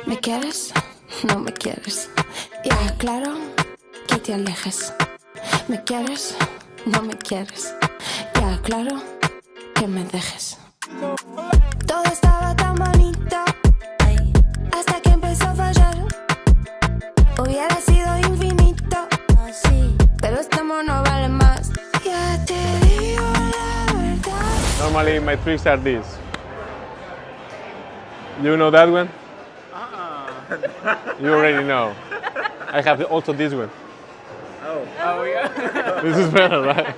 ¿Me quieres? No me quieres. Ya, claro que te alejes. ¿Me quieres? No me quieres. Ya, claro que me dejes. Todo estaba tan bonito hasta que empezó a fallar. Hubiera sido infinito, pero este amor no vale más. Ya te digo la verdad. Normally my tricks are these. You know that one? You already know. I have also this one. Oh yeah. This is better, right?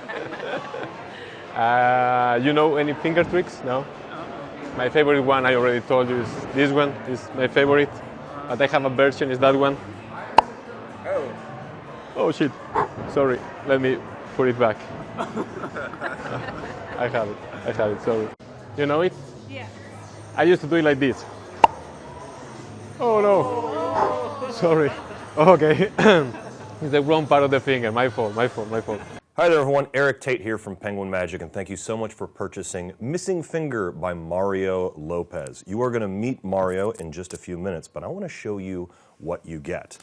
You know any finger tricks? No? My favorite one, I already told you, is this one. Is my favorite. But I have a version, is that one. Oh shit. Sorry. Let me put it back. I have it, sorry. You know it? Yeah. I used to do it like this. Oh no. Sorry. Okay. It's the wrong part of the finger. My fault. Hi there everyone, Eric Tate here from Penguin Magic, and thank you so much for purchasing Missing Finger by Mario Lopez. You are going to meet Mario in just a few minutes, but I want to show you what you get.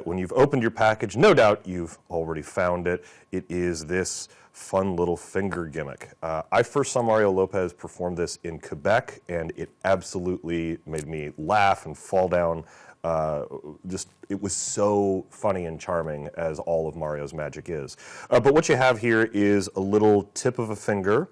When you've opened your package, no doubt you've already found it. It is this fun little finger gimmick. I first saw Mario Lopez perform this in Quebec, and it absolutely made me laugh and fall down. It was so funny and charming, as all of Mario's magic is. But what you have here is a little tip of a finger,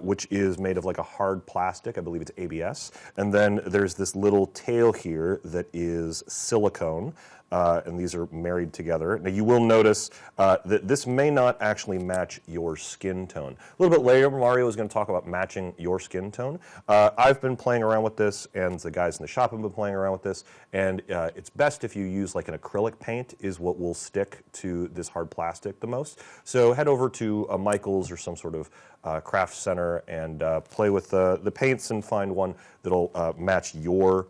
which is made of like a hard plastic. I believe it's ABS. And then there's this little tail here that is silicone. And these are married together. Now you will notice that this may not actually match your skin tone. A little bit later, Mario is going to talk about matching your skin tone. I've been playing around with this, and the guys in the shop have been playing around with this, and it's best if you use like an acrylic paint is what will stick to this hard plastic the most. So head over to a Michael's or some sort of craft center and play with the paints and find one that'll match your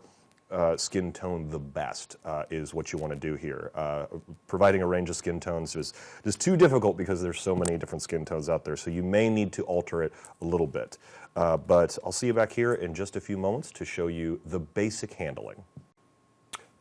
skin tone the best is what you want to do here. Providing a range of skin tones is too difficult because there's so many different skin tones out there, so you may need to alter it a little bit. But I'll see you back here in just a few moments to show you the basic handling.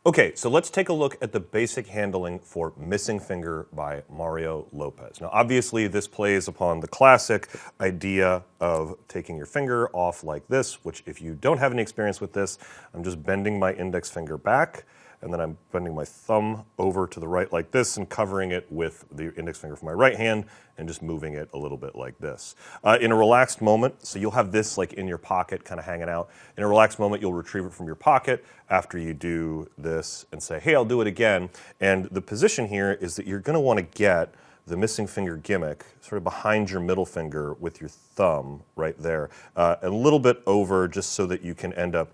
Okay, so let's take a look at the basic handling for Missing Finger by Mario Lopez. Now, obviously, this plays upon the classic idea of taking your finger off like this, which if you don't have any experience with this, I'm just bending my index finger back, and then I'm bending my thumb over to the right like this and covering it with the index finger from my right hand and just moving it a little bit like this. In a relaxed moment, so you'll have this like in your pocket kind of hanging out. In a relaxed moment, you'll retrieve it from your pocket after you do this and say, hey, I'll do it again. And the position here is that you're going to want to get the missing finger gimmick sort of behind your middle finger with your thumb right there, a little bit over just so that you can end up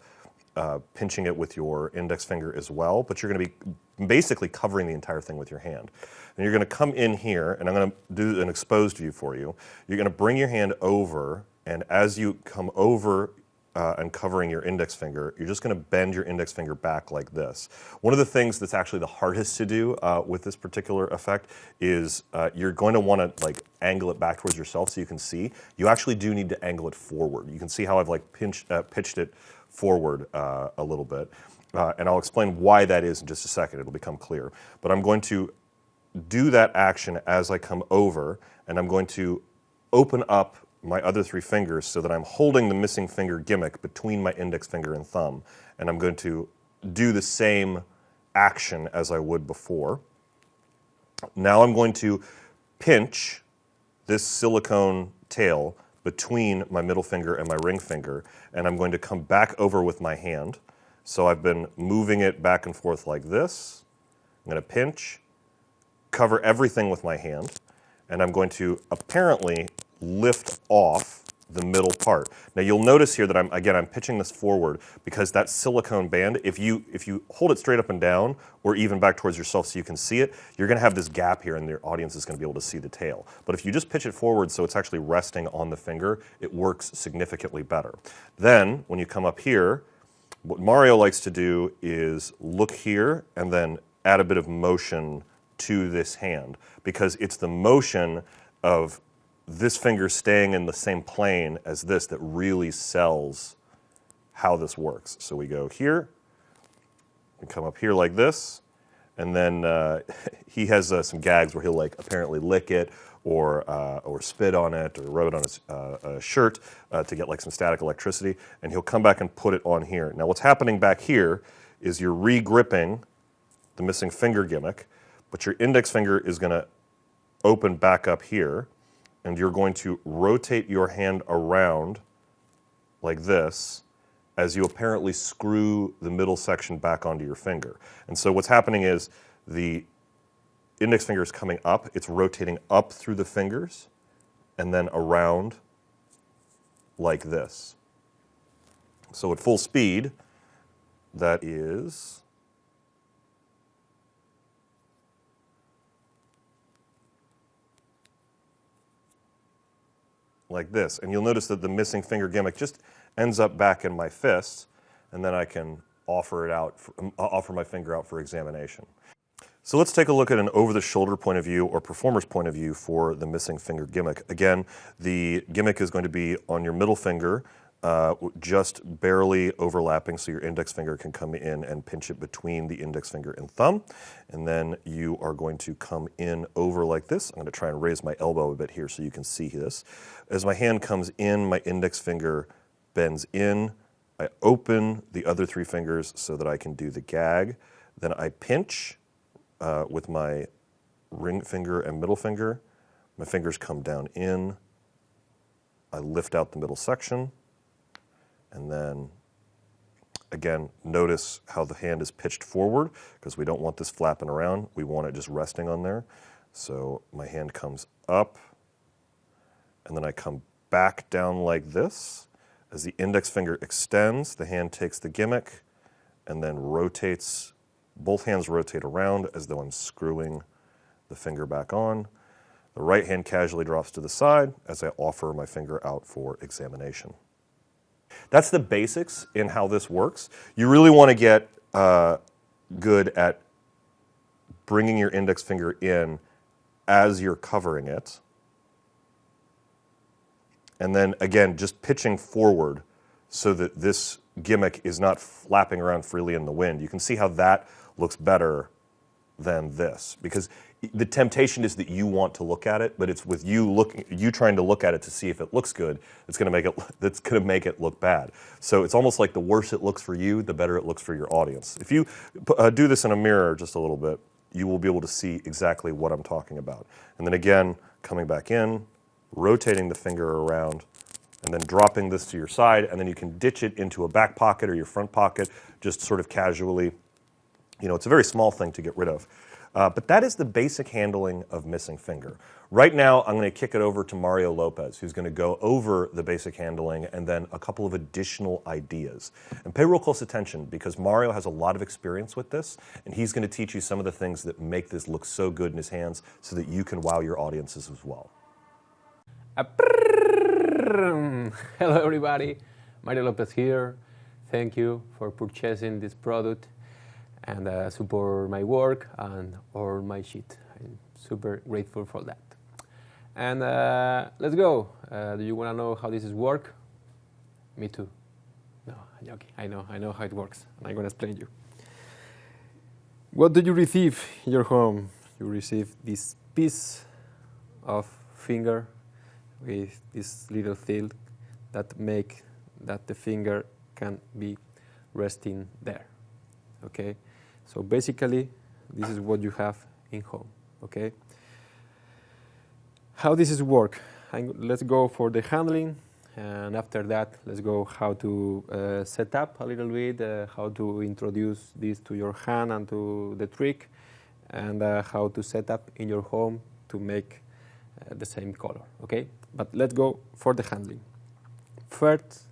pinching it with your index finger as well, but you're going to be basically covering the entire thing with your hand. And you're going to come in here, and I'm going to do an exposed view for you. You're going to bring your hand over, and as you come over and covering your index finger, you're just going to bend your index finger back like this. One of the things that's actually the hardest to do with this particular effect is you're going to want to like angle it back towards yourself so you can see. You actually do need to angle it forward. You can see how I've like pitched it forward a little bit, and I'll explain why that is in just a second. It'll become clear. But I'm going to do that action as I come over, and I'm going to open up my other three fingers so that I'm holding the missing finger gimmick between my index finger and thumb, and I'm going to do the same action as I would before. Now I'm going to pinch this silicone tail between my middle finger and my ring finger, and I'm going to come back over with my hand. So I've been moving it back and forth like this. I'm going to pinch, cover everything with my hand, and I'm going to apparently lift off the middle part. Now you'll notice here that I'm pitching this forward because that silicone band, if you hold it straight up and down or even back towards yourself so you can see it, you're going to have this gap here and the audience is going to be able to see the tail. But if you just pitch it forward so it's actually resting on the finger, it works significantly better. Then when you come up here, what Mario likes to do is look here and then add a bit of motion to this hand, because it's the motion of this finger staying in the same plane as this that really sells how this works. So we go here, and come up here like this, and then he has some gags where he'll like apparently lick it or spit on it or rub it on his shirt to get like some static electricity, and he'll come back and put it on here. Now what's happening back here is you're re-gripping the missing finger gimmick, but your index finger is going to open back up here, and you're going to rotate your hand around like this as you apparently screw the middle section back onto your finger. And so what's happening is the index finger is coming up, it's rotating up through the fingers, and then around like this. So at full speed, that is like this. And you'll notice that the missing finger gimmick just ends up back in my fist, and then I can offer my finger out for examination. So let's take a look at an over-the-shoulder point of view or performer's point of view for the missing finger gimmick. Again, the gimmick is going to be on your middle finger, just barely overlapping, so your index finger can come in and pinch it between the index finger and thumb. And then you are going to come in over like this. I'm going to try and raise my elbow a bit here so you can see this. As my hand comes in, my index finger bends in. I open the other three fingers so that I can do the gag. Then I pinch with my ring finger and middle finger. My fingers come down in. I lift out the middle section. And then, again, notice how the hand is pitched forward because we don't want this flapping around. We want it just resting on there. So my hand comes up, and then I come back down like this. As the index finger extends, the hand takes the gimmick and then rotates. Both hands rotate around as though I'm screwing the finger back on. The right hand casually drops to the side as I offer my finger out for examination. That's the basics in how this works. You really want to get good at bringing your index finger in as you're covering it. And then, again, just pitching forward so that this gimmick is not flapping around freely in the wind. You can see how that looks better than this, because the temptation is that you want to look at it, but it's with you trying to look at it to see if it looks good, that's going to make it look bad. So it's almost like the worse it looks for you, the better it looks for your audience. If you do this in a mirror just a little bit, you will be able to see exactly what I'm talking about. And then again, coming back in, rotating the finger around, and then dropping this to your side, and then you can ditch it into a back pocket or your front pocket, just sort of casually. You know, it's a very small thing to get rid of. But that is the basic handling of missing finger. Right now, I'm going to kick it over to Mario Lopez, who's going to go over the basic handling and then a couple of additional ideas. And pay real close attention, because Mario has a lot of experience with this, and he's going to teach you some of the things that make this look so good in his hands so that you can wow your audiences as well. Hello everybody, Mario Lopez here. Thank you for purchasing this product and support my work and or my shit. I'm super grateful for that. And let's go. Do you want to know how this is work? Me too. No, I'm joking. I know how it works, and I'm gonna explain you. What do you receive in your home? You receive this piece of finger with this little thing that make that the finger can be resting there. Okay, so basically this is what you have in home. Okay, how this is work? Let's go for the handling, and after that let's go how to set up a little bit, how to introduce this to your hand and to the trick, and how to set up in your home to make the same color. Okay, but let's go for the handling. First,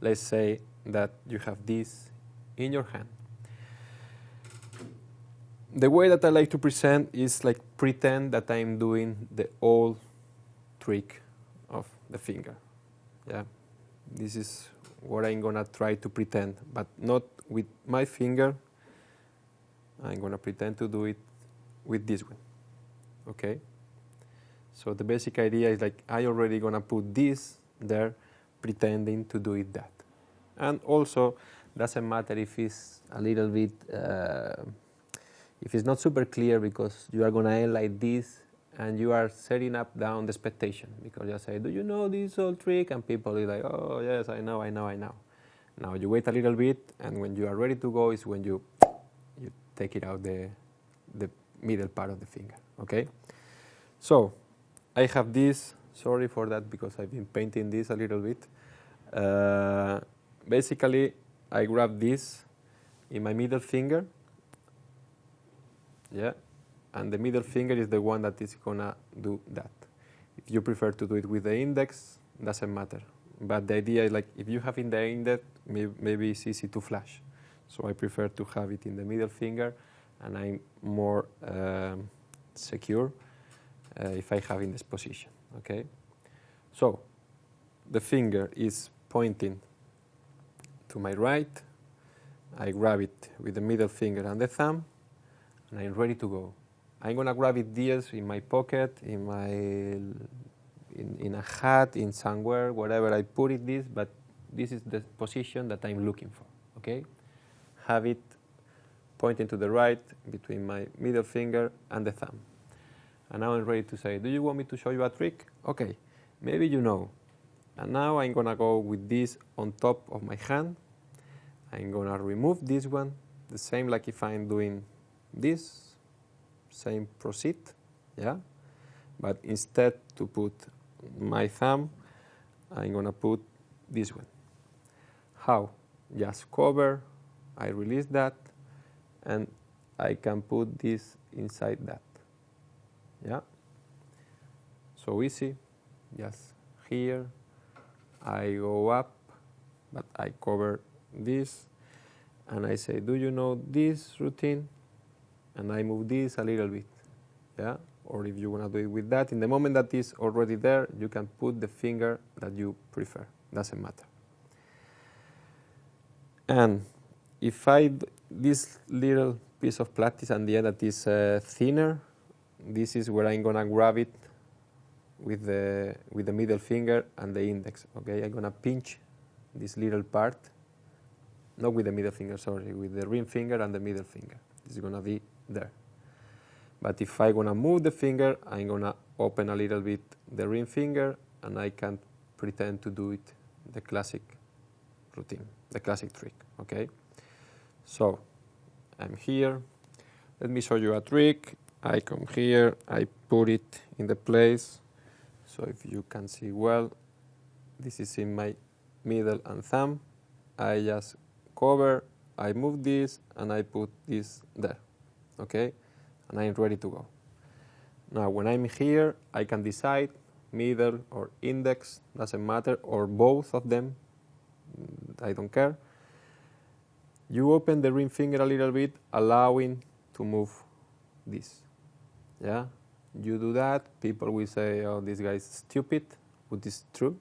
let's say that you have this in your hand. The way that I like to present is like pretend that I'm doing the old trick of the finger. Yeah, this is what I'm gonna try to pretend, but not with my finger. I'm gonna pretend to do it with this one. Okay. So the basic idea is like I already gonna put this there, pretending to do it that. And also Doesn't matter if it's a little bit, if it's not super clear, because you are going to end like this and you are setting up down the expectation, because you say, do you know this old trick? And people are like, oh yes, I know. Now you wait a little bit, and when you are ready to go is when you take it out the middle part of the finger, okay? So I have this, sorry for that because I've been painting this a little bit. Basically, I grab this in my middle finger, yeah, and the middle finger is the one that is gonna do that. If you prefer to do it with the index, doesn't matter. But the idea is, like, if you have in the index, maybe it's easy to flash. So I prefer to have it in the middle finger, and I'm more secure if I have in this position, okay? So the finger is pointing to my right. I grab it with the middle finger and the thumb, and I'm ready to go. I'm gonna grab it this in my pocket, in a hat, in somewhere, wherever I put it this, but this is the position that I'm looking for, okay? Have it pointing to the right between my middle finger and the thumb. And now I'm ready to say, do you want me to show you a trick? Okay, maybe you know. And now I'm gonna go with this on top of my hand. I'm gonna remove this one, the same like if I'm doing this, same proceed, yeah? But instead to put my thumb, I'm gonna put this one. How? Just cover, I release that, and I can put this inside that, yeah? So easy, just here, I go up, but I cover this, and I say, do you know this routine? And I move this a little bit, yeah? Or if you want to do it with that, in the moment that is already there, you can put the finger that you prefer, doesn't matter. And if this little piece of plastic at the end that is thinner, this is where I'm gonna grab it with the middle finger and the index, okay? I'm gonna pinch this little part, not with the middle finger, sorry, with the ring finger and the middle finger. This is gonna be there. But if I'm gonna move the finger, I'm gonna open a little bit the ring finger, and I can pretend to do it the classic routine, the classic trick, okay? So I'm here. Let me show you a trick. I come here, I put it in the place. So if you can see well, this is in my middle and thumb. I just cover, I move this, and I put this there, okay? And I'm ready to go. Now, when I'm here, I can decide middle or index, doesn't matter, or both of them, I don't care. You open the ring finger a little bit, allowing to move this, yeah? You do that, people will say, oh, this guy is stupid, but it's true.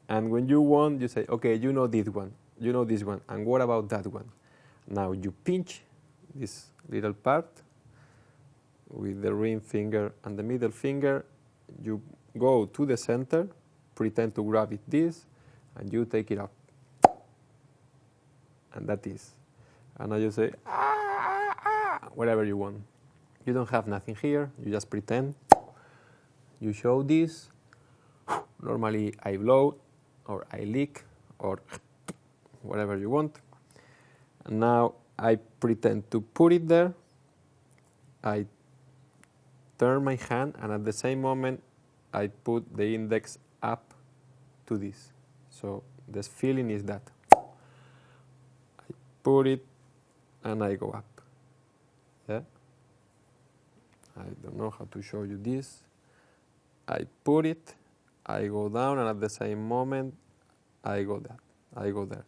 And when you want, you say, okay, you know this one, and what about that one? Now you pinch this little part with the ring finger and the middle finger. You go to the center, pretend to grab it this, and you take it up. And that is. And now you say, whatever you want. You don't have nothing here, you just pretend. You show this. Normally I blow, or I lick, or whatever you want. And now I pretend to put it there. I turn my hand, and at the same moment I put the index up to this. So the feeling is that. I put it and I go up. Yeah? I don't know how to show you this. I put it, I go down, and at the same moment I go there.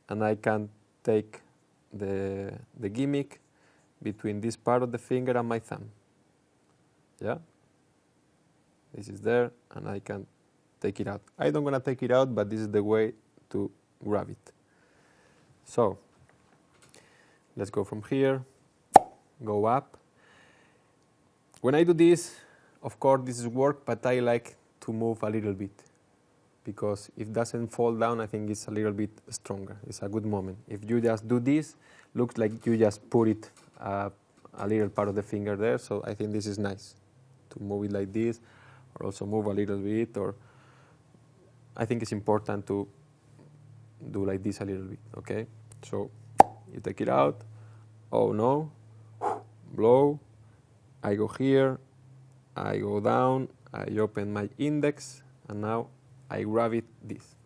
And I can take the gimmick between this part of the finger and my thumb. Yeah? This is there, and I can take it out. I don't gonna take it out, but this is the way to grab it. So let's go from here, go up. When I do this, of course this is work, but I like to move a little bit. because if it doesn't fall down, I think it's a little bit stronger. It's a good moment. If you just do this, looks like you just put it a little part of the finger there, so I think this is nice to move it like this, or also move a little bit, or I think it's important to do like this a little bit, okay? So you take it out, oh no, blow, I go here, I go down, I open my index, and now I grab it this.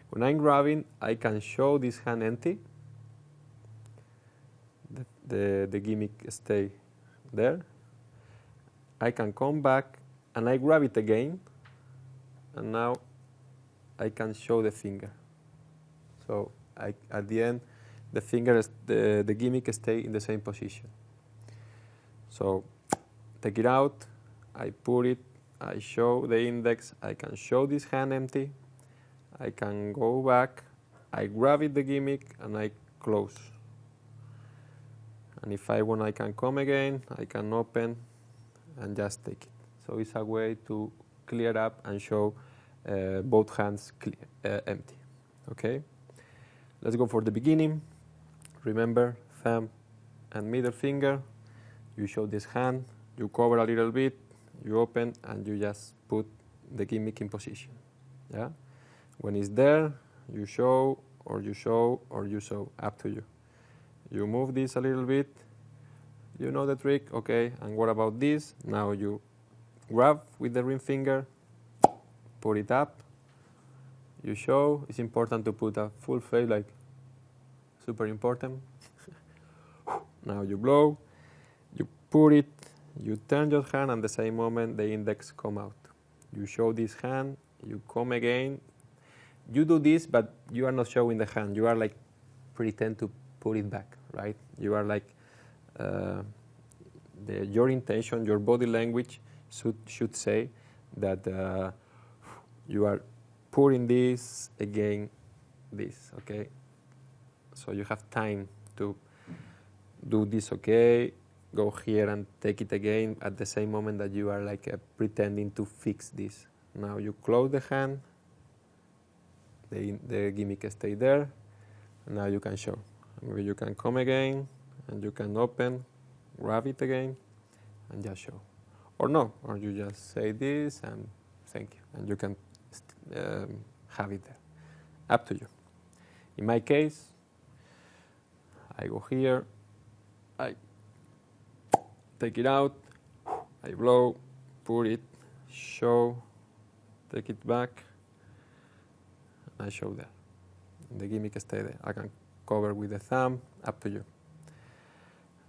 When I'm grabbing, I can show this hand empty. The gimmick stay there. I can come back and I grab it again, and now I can show the finger. So at the end, the finger, the gimmick stay in the same position. So take it out, I put it, I show the index, I can show this hand empty, I can go back, I grab it, the gimmick, and I close. And if I want, I can come again, I can open and just take it. So it's a way to clear up and show both hands empty. Okay? Let's go for the beginning. Remember, thumb and middle finger. You show this hand, you cover a little bit, you open, and you just put the gimmick in position. Yeah? When it's there, you show, or you show, or you show, up to you. You move this a little bit, you know the trick, okay, and what about this? Now you grab with the ring finger, put it up, you show. It's important to put a full face, like super important. Now you blow, you put it, you turn your hand, and the same moment the index come out. You show this hand, you come again. You do this, but you are not showing the hand. You are like pretend to put it back, right? You are like your intention, your body language should say that you are putting this again, this, okay? So you have time to do this, okay? Go here and take it again at the same moment that you are like pretending to fix this. Now you close the hand, the gimmick stay there, and now you can show. Maybe you can come again, and you can open, grab it again, and just show. Or no, or you just say this, and thank you, and you can have it there. Up to you. In my case, I go here, I take it out, I blow, put it, show, take it back, I show there. The gimmick stay there. I can cover with the thumb, up to you.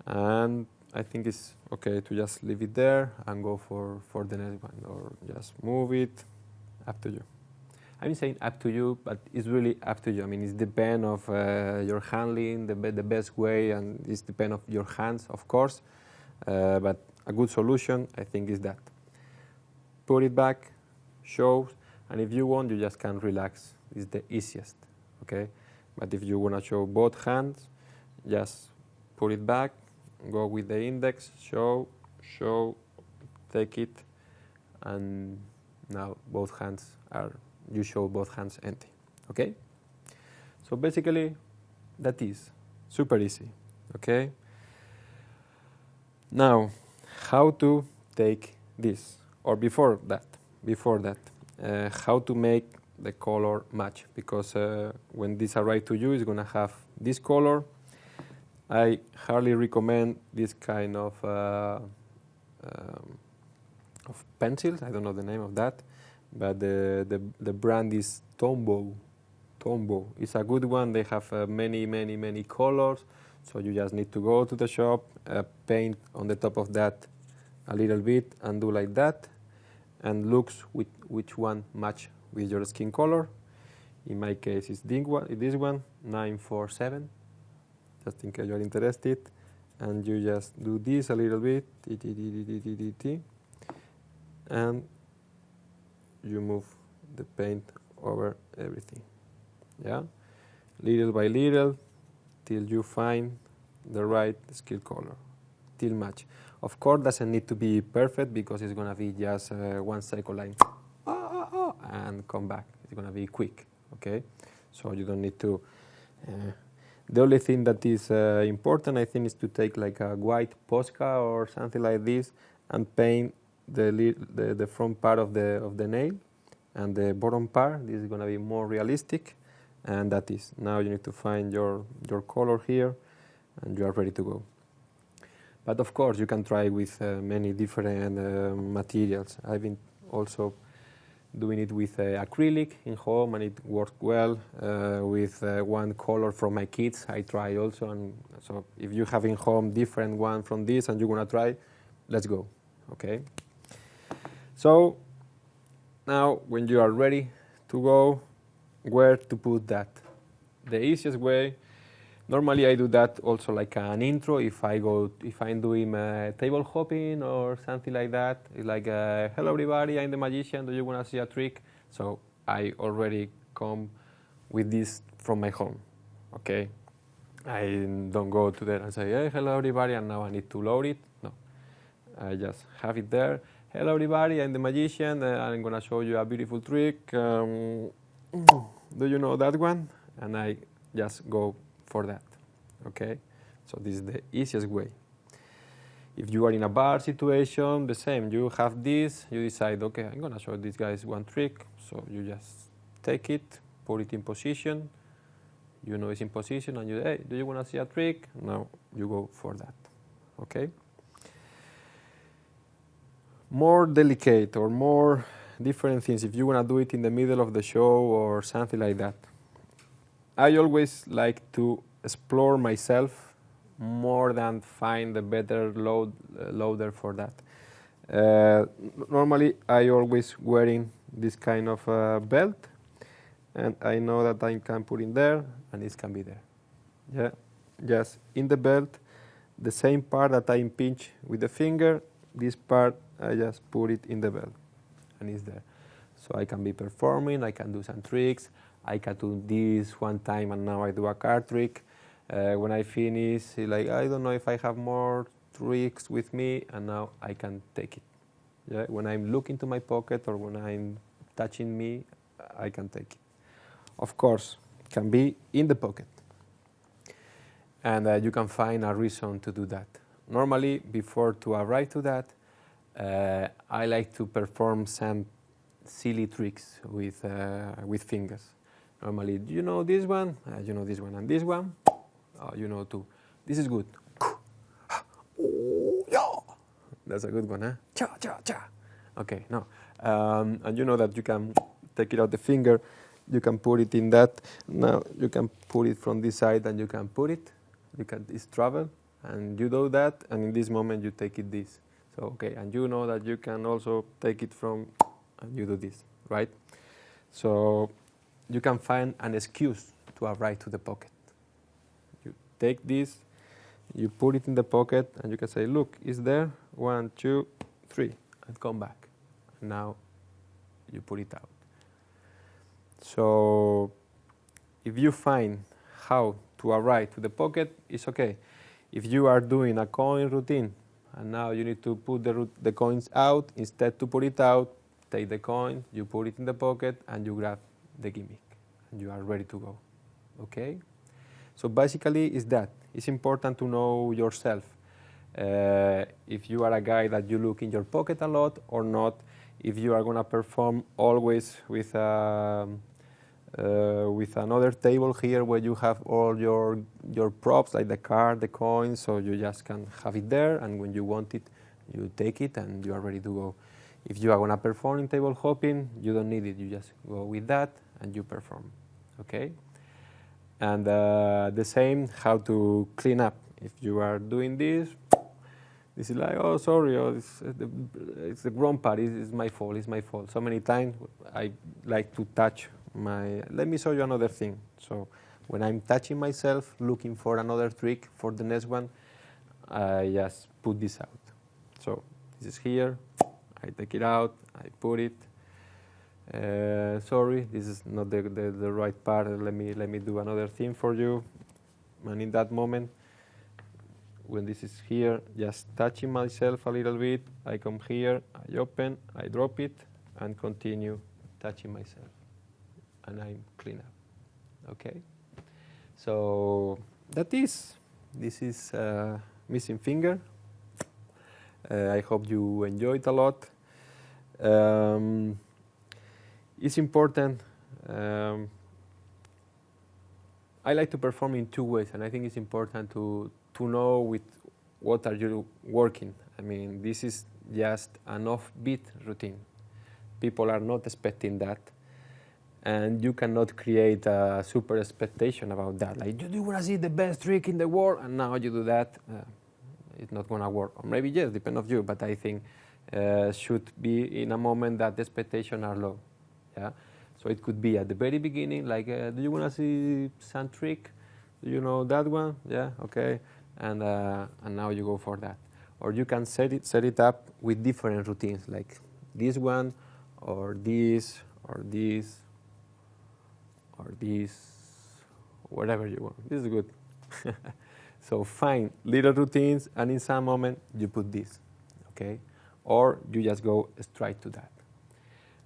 And I think it's okay to just leave it there and go for the next one, or just move it, up to you. I'm saying up to you, but it's really up to you. I mean, it depends of your handling, the best way, and it depends of your hands, of course. But a good solution, I think, is that. Put it back, show, and if you want, you just can relax. It's the easiest, okay? But if you want to show both hands, just put it back, go with the index, show, take it, and now both hands are, you show both hands empty, okay? So basically, that is super easy, okay? Now, how to take this, or before that, how to make the color match, because when this arrives to you, it's going to have this color. I hardly recommend this kind of pencils. I don't know the name of that, but the brand is Tombow. It's a good one. They have many colors, so you just need to go to the shop, paint on the top of that a little bit, and do like that, and looks with which one match with your skin color. In my case, it's this one, 947, just in case you're interested. And you just do this a little bit, and you move the paint over everything, yeah? Little by little, till you find the right skin color, till match. Of course, doesn't need to be perfect, because it's gonna be just 1 second line, and come back. It's going to be quick, okay? So you don't need to... the only thing that is important, I think, is to take like a white Posca or something like this and paint the front part of the nail, and the bottom part. This is going to be more realistic, and that is. Now you need to find your color here, and you are ready to go. But of course, you can try with many different materials. I've been also doing it with acrylic in home, and it worked well. With one color from my kids, I try also. And so if you have in home different one from this and you want to try, let's go, okay? So now when you are ready to go, where to put that? The easiest way, normally I do that also like an intro. If I'm doing table hopping or something like that, it's like, hello everybody, I'm the magician, do you want to see a trick? So I already come with this from my home, okay? I don't go to there and say, hey, hello everybody, and now I need to load it. No, I just have it there. Hello everybody, I'm the magician, I'm going to show you a beautiful trick. Do you know that one? And I just go for that, okay? So this is the easiest way. If you are in a bar situation, the same. You have this, you decide, okay, I'm going to show these guys one trick. So you just take it, put it in position. You know it's in position, and you, hey, do you want to see a trick? Now you go for that, okay? More delicate or more different things, if you want to do it in the middle of the show or something like that. I always like to explore myself more than find a better loader for that. Normally, I always wearing this kind of belt, and I know that I can put in there, and it can be there. Yeah, just in the belt, the same part that I impinge with the finger, this part I just put it in the belt, and it's there. So I can be performing, I can do some tricks, I can do this one time, and now I do a card trick. When I finish, like, I don't know if I have more tricks with me, and now I can take it. Yeah? When I'm looking to my pocket or when I'm touching me, I can take it. Of course, it can be in the pocket. And you can find a reason to do that. Normally, before to arrive to that, I like to perform some silly tricks with fingers. Normally, do you know this one? You know this one and this one? You know too. This is good. That's a good one, huh? Cha, cha, cha. Okay, no. And you know that you can take it out the finger, you can put it in that. Now you can put it from this side and you can put it. You can it's travel, and you do that, and in this moment you take it this. So, okay, and you know that you can also take it from, and you do this, right? So you can find an excuse to arrive to the pocket. You take this, you put it in the pocket, and you can say, look, it's there, 1, 2, 3, and come back. And now you put it out. So if you find how to arrive to the pocket, it's okay. If you are doing a coin routine, and now you need to put the coins out, instead to put it out, take the coin, you put it in the pocket, and you grab the gimmick, and you are ready to go, okay? So basically, it's that. It's important to know yourself. If you are a guy that you look in your pocket a lot or not, if you are going to perform always with another table here where you have all your props, like the card, the coins, so you just can have it there, and when you want it, you take it and you are ready to go. If you are going to perform in table hopping, you don't need it. You just go with that and you perform, okay? And the same, how to clean up. If you are doing this is like, oh, sorry, oh, it's the wrong part, it's my fault, it's my fault. So many times I like to touch let me show you another thing. So when I'm touching myself, looking for another trick for the next one, I just put this out. So this is here, I take it out, I put it. Sorry, this is not the right part. Let me do another thing for you. And in that moment, when this is here, just touching myself a little bit, I come here, I open, I drop it, and continue touching myself. and I clean up. Okay? So this is Missing Finger. I hope you enjoyed a lot. It's important. I like to perform in two ways, and I think it's important to know with what are you working. I mean, this is just an offbeat routine. People are not expecting that, and you cannot create a super expectation about that. Like, you want to see the best trick in the world, and now you do that. It's not going to work. Or maybe yes, depend on you, but I think should be in a moment that the expectations are low. Yeah. So it could be at the very beginning, like, do you want to see some trick? Do you know that one? Yeah, okay. And now you go for that. Or you can set it up with different routines, like this one, or this, or this, or this, whatever you want. This is good. So find little routines, and in some moment you put this, okay? Or you just go straight to that.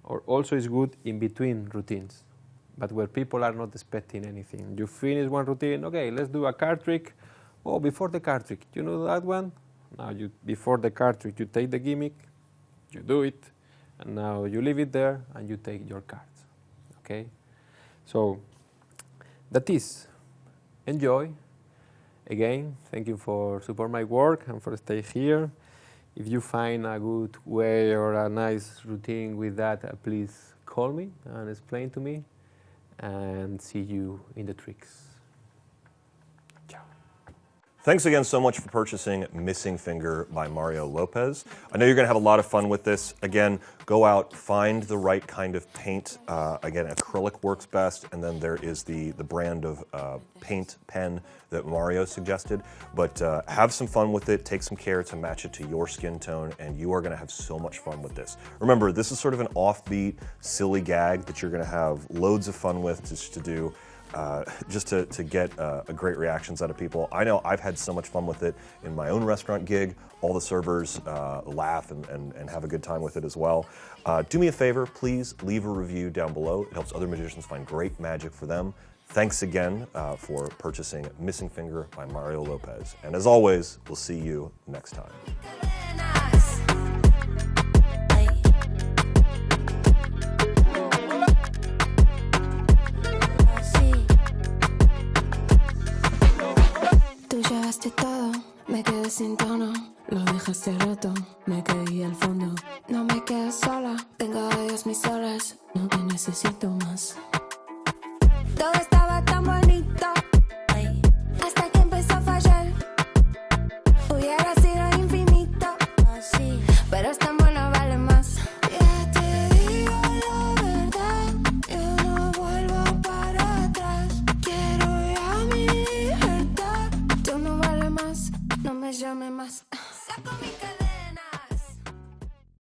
Or also it's good in between routines, but where people are not expecting anything. You finish one routine, okay, let's do a card trick. Oh, before the card trick, you know that one? Now before the card trick, you take the gimmick, you do it, and now you leave it there and you take your cards, okay? So that is, enjoy. Again, thank you for support my work and for staying here. If you find a good way or a nice routine with that, please call me and explain to me, and see you in the tricks. Ciao. Thanks again so much for purchasing Missing Finger by Mario Lopez. I know you're going to have a lot of fun with this. Again, go out, find the right kind of paint. Again, acrylic works best, and then there is the brand of paint pen that Mario suggested. But have some fun with it, take some care to match it to your skin tone, and you are going to have so much fun with this. Remember, this is sort of an offbeat, silly gag that you're going to have loads of fun with just to do. Just to get a great reactions out of people. I know I've had so much fun with it in my own restaurant gig. All the servers laugh and have a good time with it as well. Do me a favor, please leave a review down below. It helps other magicians find great magic for them. Thanks again for purchasing Missing Finger by Mario Lopez. And as always, we'll see you next time. Llevaste todo, me quedé sin tono, lo dejaste roto, me caí al fondo. No me quedo sola, tengo a Dios mis horas, no te necesito más.